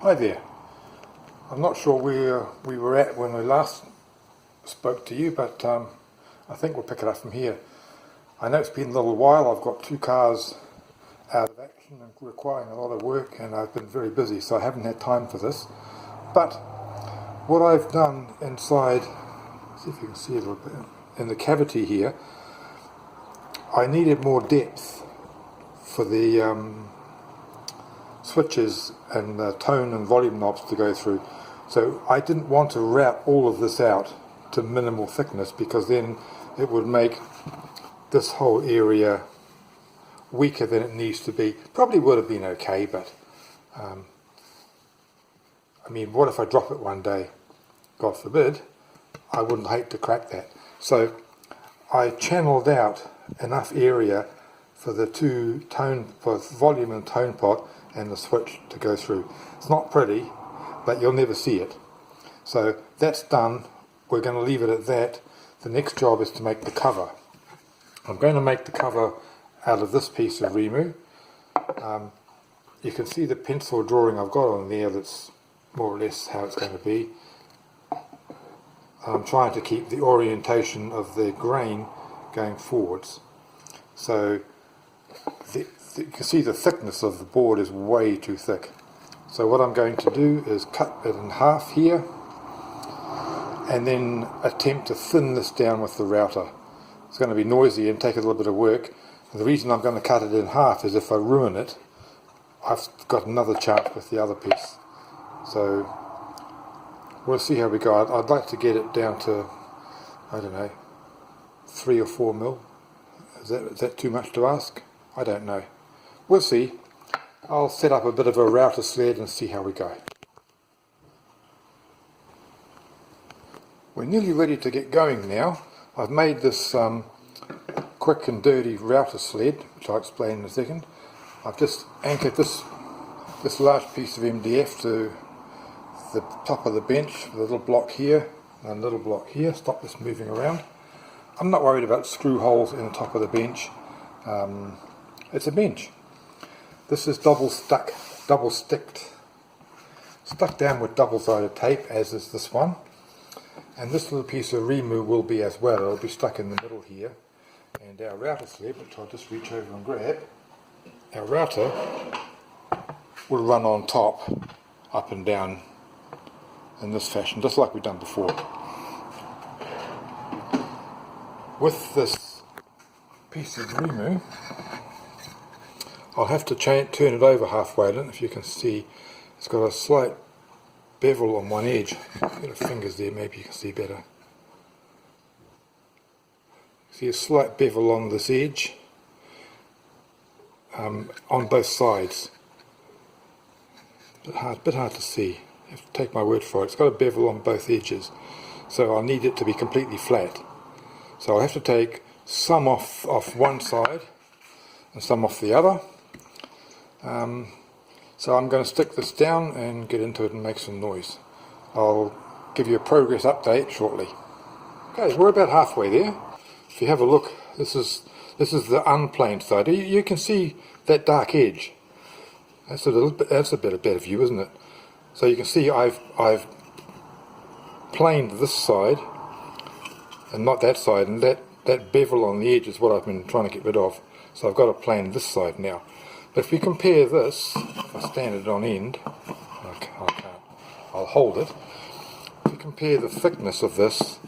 Hi there. I'm not sure where we were at when I last spoke to you, but I think we'll pick it up from here. I know it's been a little while. I've got 2 cars out of action and requiring a lot of work, and I've been very busy, so I haven't had time for this. But what I've done inside, see if you can see it a little bit, in the cavity here, I needed more depth for the switches and the tone and volume knobs to go through. So I didn't want to route all of this out to minimal thickness, because then it would make this whole area weaker than it needs to be. Probably would have been okay, but I mean, what if I drop it one day? God forbid. I wouldn't hate to crack that. So I channeled out enough area for the 2 tone, for volume and tone pot and the switch to go through. It's not pretty, but you'll never see it. So that's done. We're going to leave it at that. The next job is to make the cover. I'm going to make the cover out of this piece of Remu. You can see the pencil drawing I've got on there. That's more or less how it's going to be. I'm trying to keep the orientation of the grain going forwards. So you can see the thickness of the board is way too thick. So what I'm going to do is cut it in half here, and then attempt to thin this down with the router. It's going to be noisy and take a little bit of work. And the reason I'm going to cut it in half is if I ruin it, I've got another chance with the other piece. So we'll see how we go. I'd like to get it down to, I don't know, 3 or 4 mil. Is that too much to ask? I don't know. We'll see. I'll set up a bit of a router sled and see how we go. We're nearly ready to get going now. I've made this quick and dirty router sled, which I'll explain in a second. I've just anchored this large piece of MDF to the top of the bench, with a little block here and a little block here. Stop this moving around. I'm not worried about screw holes in the top of the bench. It's a bench. This is stuck down with double-sided tape, as is this one. And this little piece of Remu will be as well. It'll be stuck in the middle here. And our router sled, which I'll just reach over and grab, our router will run on top, up and down in this fashion, just like we've done before. With this piece of Remu, I'll have to turn it over halfway. I don't know if you can see, it's got a slight bevel on one edge. Get the fingers there, maybe you can see better. See a slight bevel on this edge, on both sides. Bit hard to see. You have to take my word for it. It's got a bevel on both edges, so I'll need it to be completely flat. So I'll have to take some off one side and some off the other. So I'm going to stick this down and get into it and make some noise. I'll give you a progress update shortly. Okay, we're about halfway there. If you have a look, this is the unplaned side. You can see that dark edge. That's a better view, isn't it? So you can see I've planed this side and not that side, and that bevel on the edge is what I've been trying to get rid of. So I've got to plane this side now. But if we compare this, if I stand it on end, I can't, I'll hold it. If we compare the thickness of this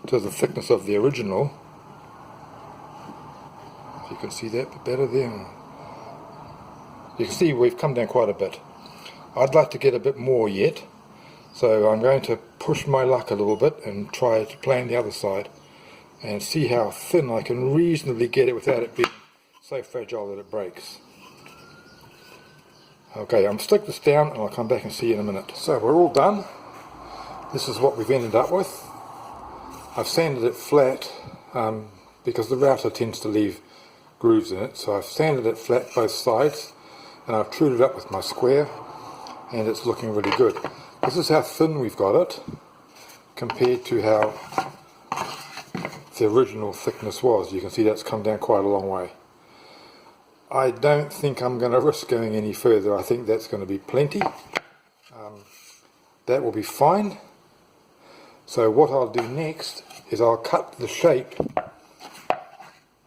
to the thickness of the original, if you can see that bit better there, you can see we've come down quite a bit. I'd like to get a bit more yet, so I'm going to push my luck a little bit and try to plane the other side and see how thin I can reasonably get it without it being so fragile that it breaks. Okay, I'm stick this down and I'll come back and see you in a minute. So we're all done. This is what we've ended up with. I've sanded it flat because the router tends to leave grooves in it, so I've sanded it flat both sides and I've trued it up with my square, and it's looking really good. This is how thin we've got it compared to how the original thickness was. You can see that's come down quite a long way. I don't think I'm going to risk going any further. I think that's going to be plenty. that will be fine. So what I'll do next is I'll cut the shape,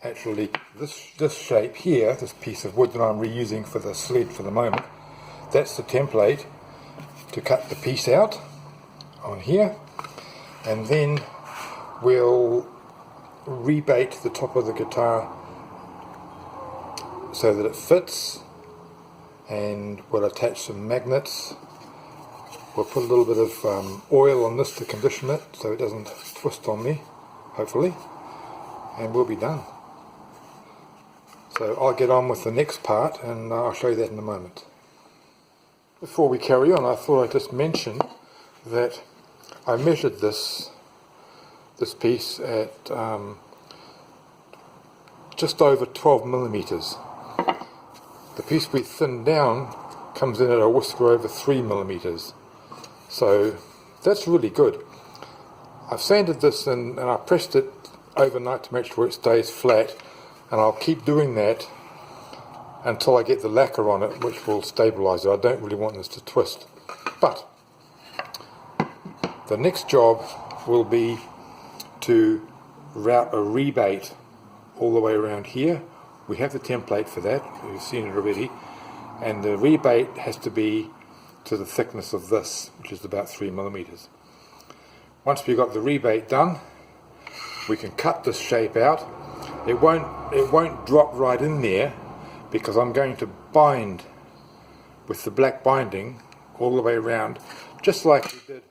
actually this shape here, this piece of wood that I'm reusing for the sled for the moment, that's the template to cut the piece out on here, and then we'll rebate the top of the guitar so that it fits, and we'll attach some magnets. We'll put a little bit of oil on this to condition it so it doesn't twist on me, hopefully, and we'll be done. So I'll get on with the next part and I'll show you that in a moment. Before we carry on, I thought I'd just mention that I measured this piece at just over 12 millimeters. The piece we thinned down comes in at a whisker over 3 millimeters. So that's really good. I've sanded this and I pressed it overnight to make sure it stays flat, and I'll keep doing that until I get the lacquer on it, which will stabilize it. I don't really want this to twist. But the next job will be to route a rebate all the way around here. We have the template for that, you've seen it already, and the rebate has to be to the thickness of this, which is about 3 millimeters. Once we've got the rebate done, we can cut this shape out. It won't drop right in there because I'm going to bind with the black binding all the way around, just like we did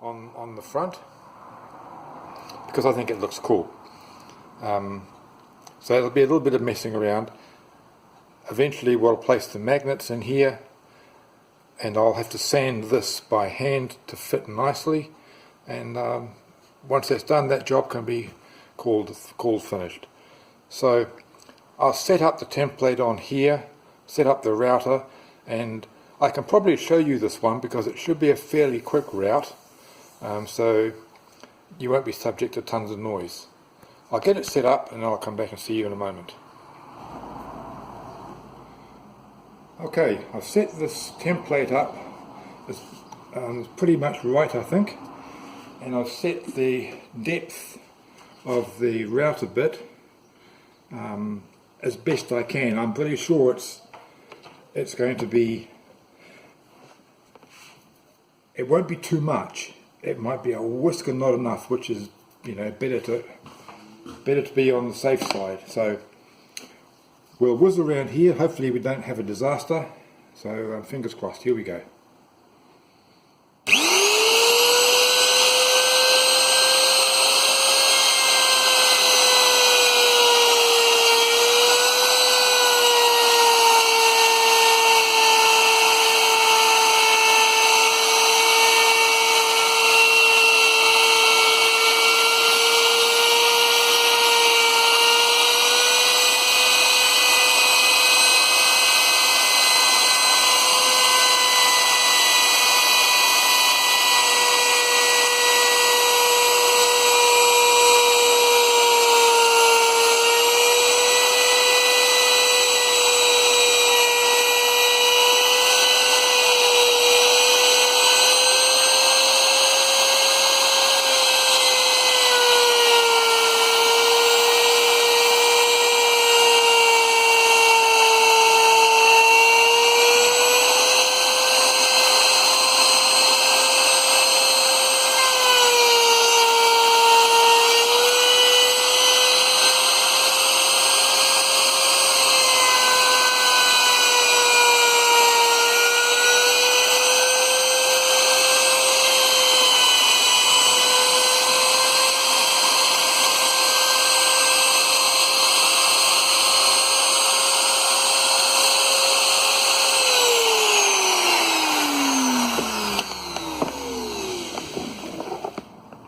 on the front, because I think it looks cool. So it'll be a little bit of messing around. Eventually we'll place the magnets in here, and I'll have to sand this by hand to fit nicely, and once that's done, that job can be called finished. So I'll set up the template on here, set up the router, and I can probably show you this one because it should be a fairly quick route, so you won't be subject to tons of noise. I'll get it set up and I'll come back and see you in a moment. Okay, I've set this template up. It's pretty much right, I think, and I've set the depth of the router bit as best I can. I'm pretty sure it's going to be, it won't be too much. It might be a whisker not enough, which is, you know, better to be on the safe side. So we'll whiz around here. Hopefully we don't have a disaster. So fingers crossed. Here we go.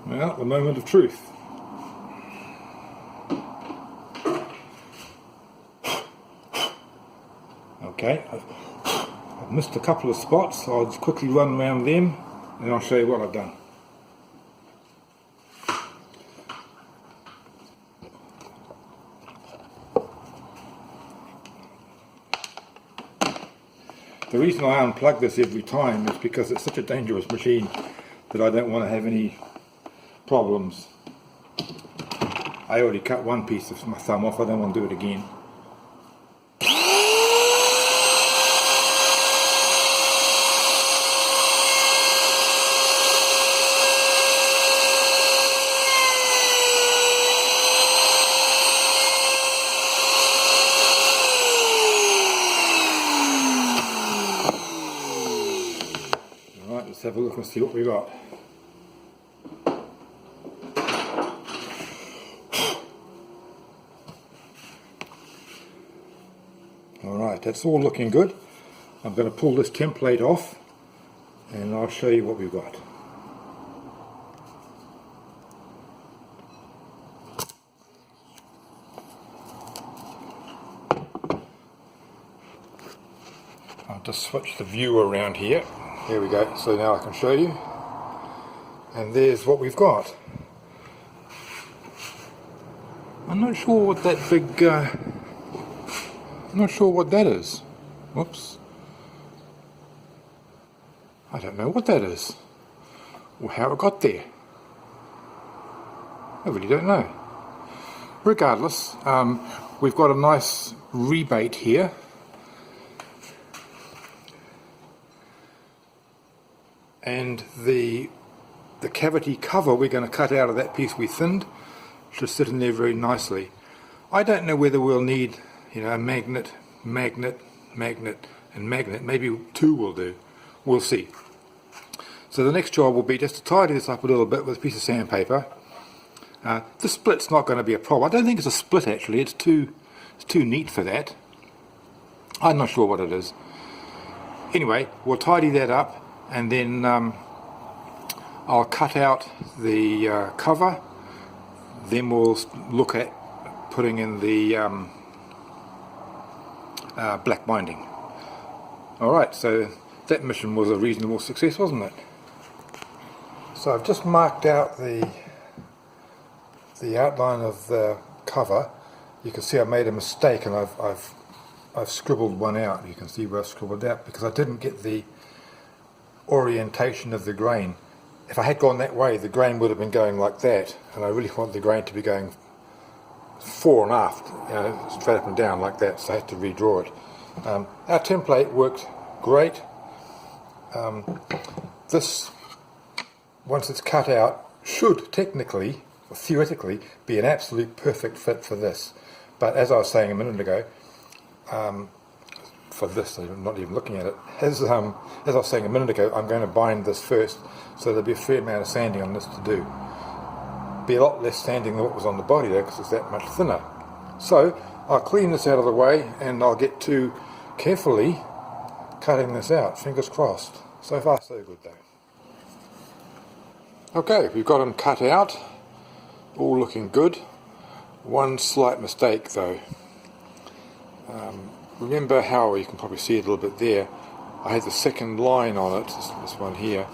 Well, the moment of truth. Okay, I've missed a couple of spots, so I'll just quickly run around them and I'll show you what I've done. The reason I unplug this every time is because it's such a dangerous machine that I don't want to have any problems. I already cut one piece of my thumb off, I don't want to do it again. Alright, let's have a look and see what we got. Alright, that's all looking good. I'm going to pull this template off and I'll show you what we've got. I'll just switch the view around here. There we go, so now I can show you. And there's what we've got. I'm not sure what that big... I'm not sure what that is. Whoops. I don't know what that is. Or how it got there. I really don't know. Regardless, we've got a nice rebate here. And the cavity cover we're going to cut out of that piece we thinned should sit in there very nicely. I don't know whether we'll need, you know, a magnet, magnet, magnet and magnet. Maybe two will do. We'll see. So the next job will be just to tidy this up a little bit with a piece of sandpaper. The split's not going to be a problem. I don't think it's a split actually. It's too neat for that. I'm not sure what it is. Anyway, we'll tidy that up and then I'll cut out the cover. Then we'll look at putting in the black binding. Alright, so that mission was a reasonable success, wasn't it? So I've just marked out the outline of the cover. You can see I made a mistake and I've scribbled one out. You can see where I've scribbled out because I didn't get the orientation of the grain. If I had gone that way, the grain would have been going like that, and I really want the grain to be going fore and aft, you know, straight up and down like that, so I had to redraw it. Our template worked great. This, once it's cut out, should technically, or theoretically, be an absolute perfect fit for this. But as I was saying a minute ago, for this, I'm not even looking at it, as I was saying a minute ago, I'm going to bind this first, so there'll be a fair amount of sanding on this to do. Be a lot less sanding than what was on the body though, because it's that much thinner. So I'll clean this out of the way and I'll get to carefully cutting this out. Fingers crossed. So far so good though. Okay, we've got them cut out, all looking good. One slight mistake though. Remember how, you can probably see it a little bit there, I had the second line on it, this one here.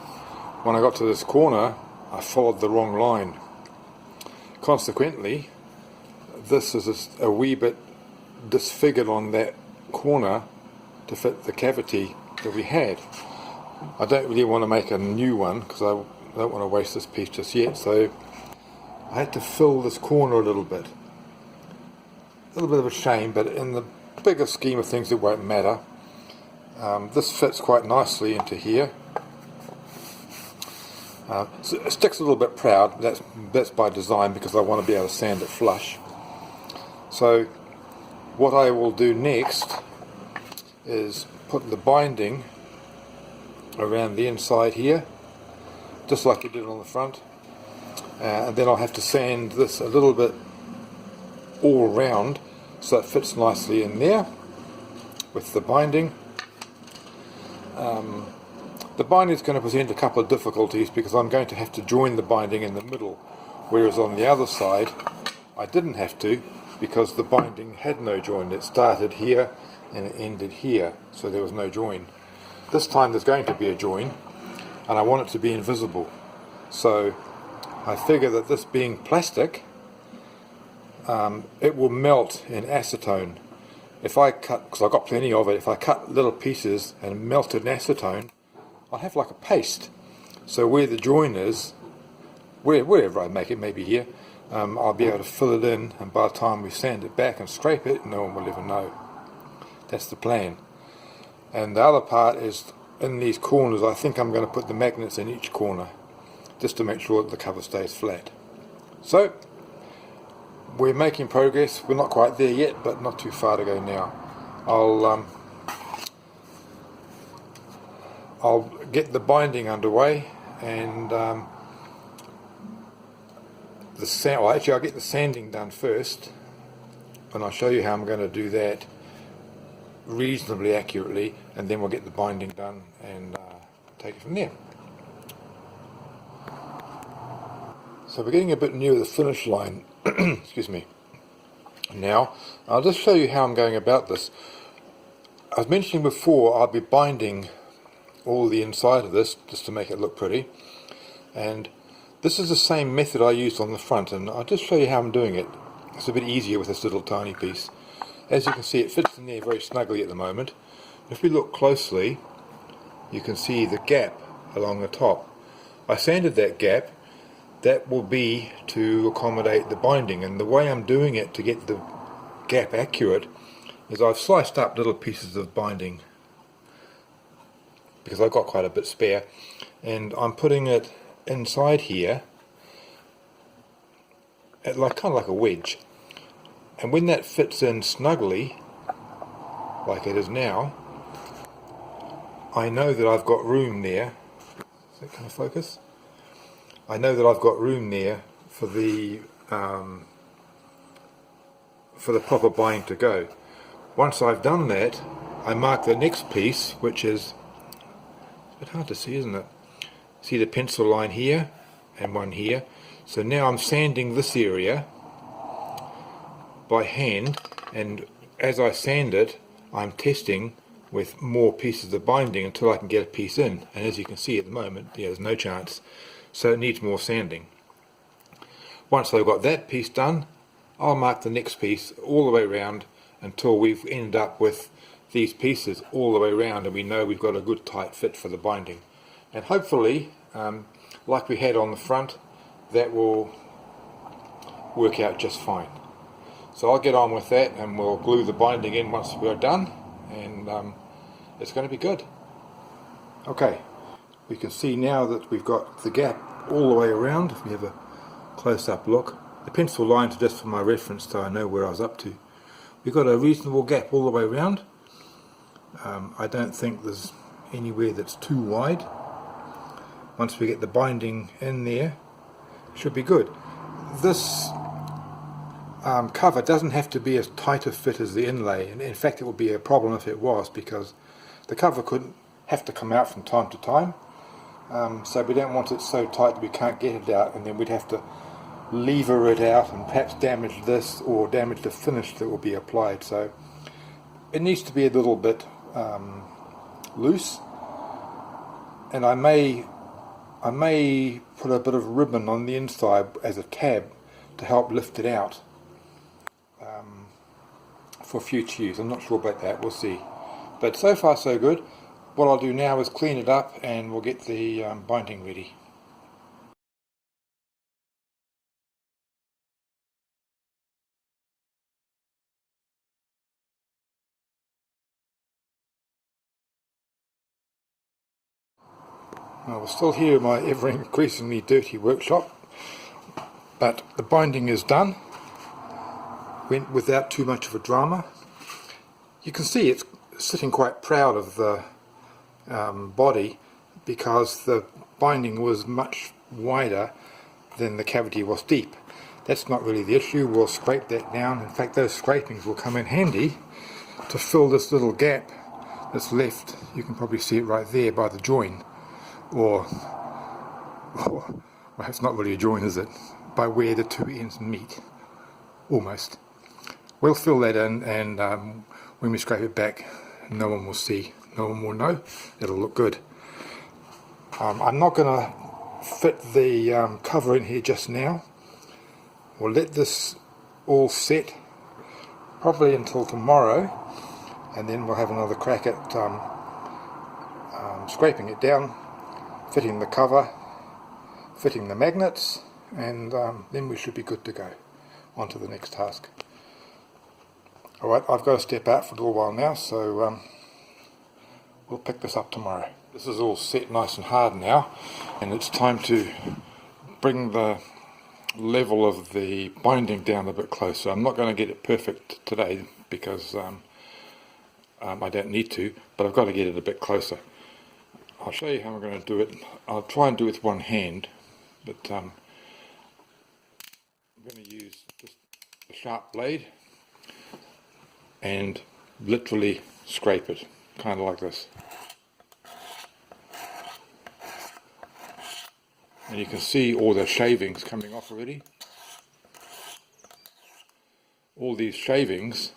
When I got to this corner, I followed the wrong line. Consequently, this is a wee bit disfigured on that corner to fit the cavity that we had. I don't really want to make a new one because I don't want to waste this piece just yet, so I had to fill this corner a little bit. A little bit of a shame, but in the bigger scheme of things it won't matter. This fits quite nicely into here. So it sticks a little bit proud. That's by design because I want to be able to sand it flush. So what I will do next is put the binding around the inside here, just like you did on the front, and then I'll have to sand this a little bit all round so it fits nicely in there with the binding. The binding is going to present a couple of difficulties because I'm going to have to join the binding in the middle, whereas on the other side I didn't have to because the binding had no join. It started here and it ended here, so there was no join. This time there's going to be a join and I want it to be invisible, so I figure that this being plastic, it will melt in acetone, if I cut, because I've got plenty of it, if I cut little pieces and melt it in acetone, I'll have like a paste. So where the join is, wherever I make it, maybe here, I'll be able to fill it in, and by the time we sand it back and scrape it, no one will ever know. That's the plan. And the other part is, in these corners, I think I'm going to put the magnets in each corner, just to make sure that the cover stays flat. So, we're making progress. We're not quite there yet, but not too far to go now. I'll get the binding underway, and I'll get the sanding done first, and I'll show you how I'm going to do that reasonably accurately, and then we'll get the binding done and take it from there. So we're getting a bit near the finish line. Excuse me. Now, I'll just show you how I'm going about this. I was mentioning before, I'll be binding all the inside of this just to make it look pretty, and this is the same method I used on the front, and I'll just show you how I'm doing it. It's a bit easier with this little tiny piece. As you can see, it fits in there very snugly at the moment. If we look closely, you can see the gap along the top. I sanded that gap. That will be to accommodate the binding, and the way I'm doing it to get the gap accurate is I've sliced up little pieces of binding, because I've got quite a bit spare, and I'm putting it inside here at kind of like a wedge. And when that fits in snugly, like it is now, I know that I've got room there. Is that going to focus? I know that I've got room there for the proper binding to go. Once I've done that, I mark the next piece, which is a bit hard to see, isn't it? See the pencil line here and one here. So now I'm sanding this area by hand, and as I sand it, I'm testing with more pieces of binding until I can get a piece in. And as you can see at the moment, there's no chance. So it needs more sanding. Once I've got that piece done, I'll mark the next piece all the way around until we've ended up with these pieces all the way around, and we know we've got a good tight fit for the binding. And hopefully, like we had on the front, that will work out just fine. So I'll get on with that, and we'll glue the binding in once we're done, and it's going to be good. Okay. We can see now that we've got the gap all the way around. If we have a close-up look, the pencil lines are just for my reference, so I know where I was up to. We've got a reasonable gap all the way around. I don't think there's anywhere that's too wide. Once we get the binding in there, it should be good. This cover doesn't have to be as tight a fit as the inlay, and in fact it would be a problem if it was, because the cover could have to come out from time to time. So we don't want it so tight that we can't get it out, and then we'd have to lever it out and perhaps damage this or damage the finish that will be applied. So it needs to be a little bit loose, and I may put a bit of ribbon on the inside as a tab to help lift it out for future use. I'm not sure about that, we'll see. But so far so good. What I'll do now is clean it up, and we'll get the binding ready. Well, we're still here in my ever increasingly dirty workshop, but the binding is done. Went without too much of a drama. You can see it's sitting quite proud of the body, because the binding was much wider than the cavity was deep. That's not really the issue. We'll scrape that down. In fact, those scrapings will come in handy to fill this little gap that's left. You can probably see it right there by the join, or well, it's not really a join, is it? By where the two ends meet, almost. We'll fill that in, and when we scrape it back, no one will see. No one will know. It'll look good. I'm not going to fit the cover in here just now. We'll let this all set, probably until tomorrow, and then we'll have another crack at scraping it down, fitting the cover, fitting the magnets, and then we should be good to go on to the next task. Alright, I've got to step out for a little while now, so we'll pick this up tomorrow. This is all set nice and hard now, and it's time to bring the level of the binding down a bit closer. I'm not going to get it perfect today because I don't need to, but I've got to get it a bit closer. I'll show you how I'm going to do it. I'll try and do it with one hand, but I'm going to use just a sharp blade and literally scrape it, kind of like this. And you can see all the shavings coming off already. All these shavings,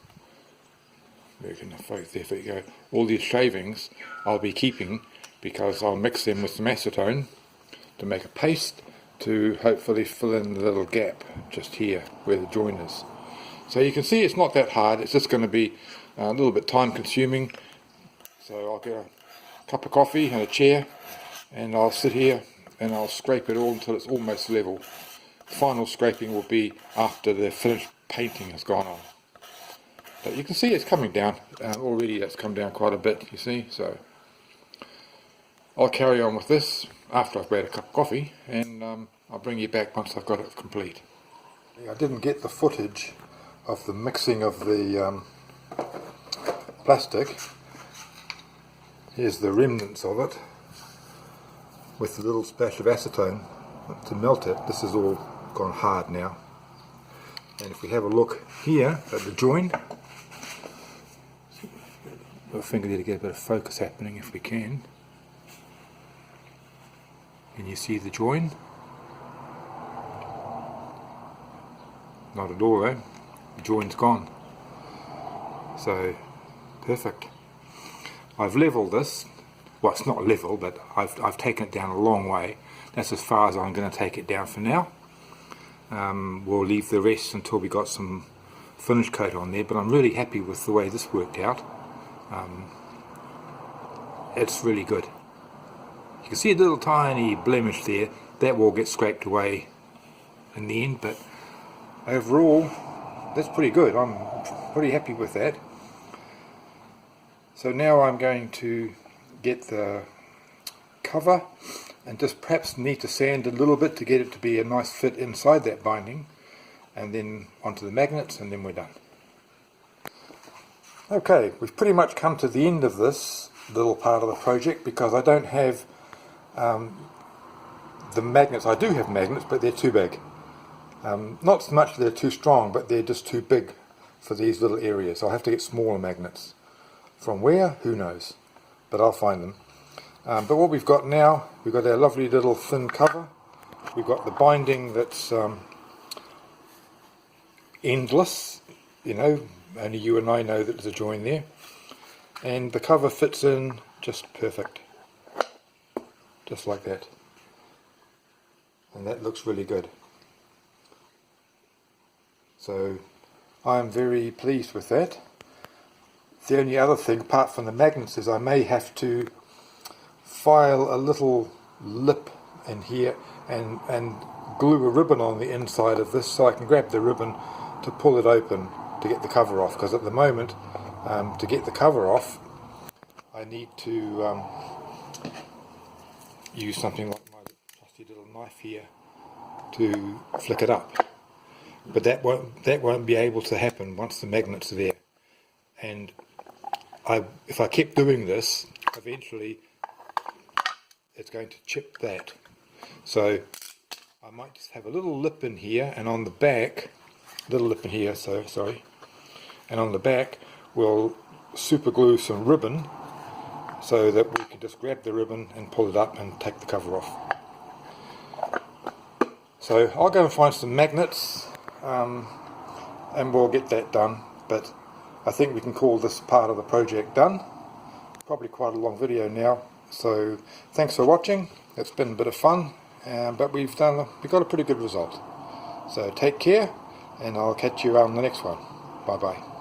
there you go. All these shavings I'll be keeping because I'll mix them with some acetone to make a paste to hopefully fill in the little gap just here where the join is. So you can see it's not that hard, it's just going to be a little bit time consuming. So I'll get a cup of coffee and a chair and I'll sit here and I'll scrape it all until it's almost level. Final scraping will be after the finished painting has gone on. But you can see it's coming down. Already that's come down quite a bit, you see. So I'll carry on with this after I've made a cup of coffee, and I'll bring you back once I've got it complete. I didn't get the footage of the mixing of the plastic. Here's the remnants of it, with the little splash of acetone to melt it. This is all gone hard now. And if we have a look here at the join, I think we need to get a bit of focus happening if we can. Can you see the join? Not at all though. The join's gone. So, perfect. I've levelled this. Well, it's not level, but I've taken it down a long way. That's as far as I'm going to take it down for now. We'll leave the rest until we got some finish coat on there, but I'm really happy with the way this worked out. It's really good. You can see a little tiny blemish there. That will get scraped away in the end, but overall that's pretty good. I'm pretty happy with that. So now I'm going to get the cover and just perhaps need to sand a little bit to get it to be a nice fit inside that binding, and then onto the magnets, and then we're done. Okay, we've pretty much come to the end of this little part of the project because I don't have the magnets. I do have magnets, but they're too big. Not so much they're too strong, but they're just too big for these little areas. I'll have to get smaller magnets. From where? Who knows? But I'll find them. But what we've got now, we've got our lovely little thin cover. We've got the binding that's endless, you know, only you and I know that there's a join there. And the cover fits in just perfect. Just like that. And that looks really good. So I'm very pleased with that. The only other thing, apart from the magnets, is I may have to file a little lip in here and glue a ribbon on the inside of this so I can grab the ribbon to pull it open to get the cover off, because at the moment to get the cover off I need to use something like my trusty little knife here to flick it up, but that won't be able to happen once the magnets are there. And if I keep doing this, eventually it's going to chip that. So I might just have a little lip in here, and on the back, little lip in here, and on the back we'll super glue some ribbon so that we can just grab the ribbon and pull it up and take the cover off. So I'll go and find some magnets and we'll get that done, but I think we can call this part of the project done. Probably quite a long video now, so thanks for watching. It's been a bit of fun, but we've got a pretty good result. So take care, and I'll catch you on the next one. Bye bye.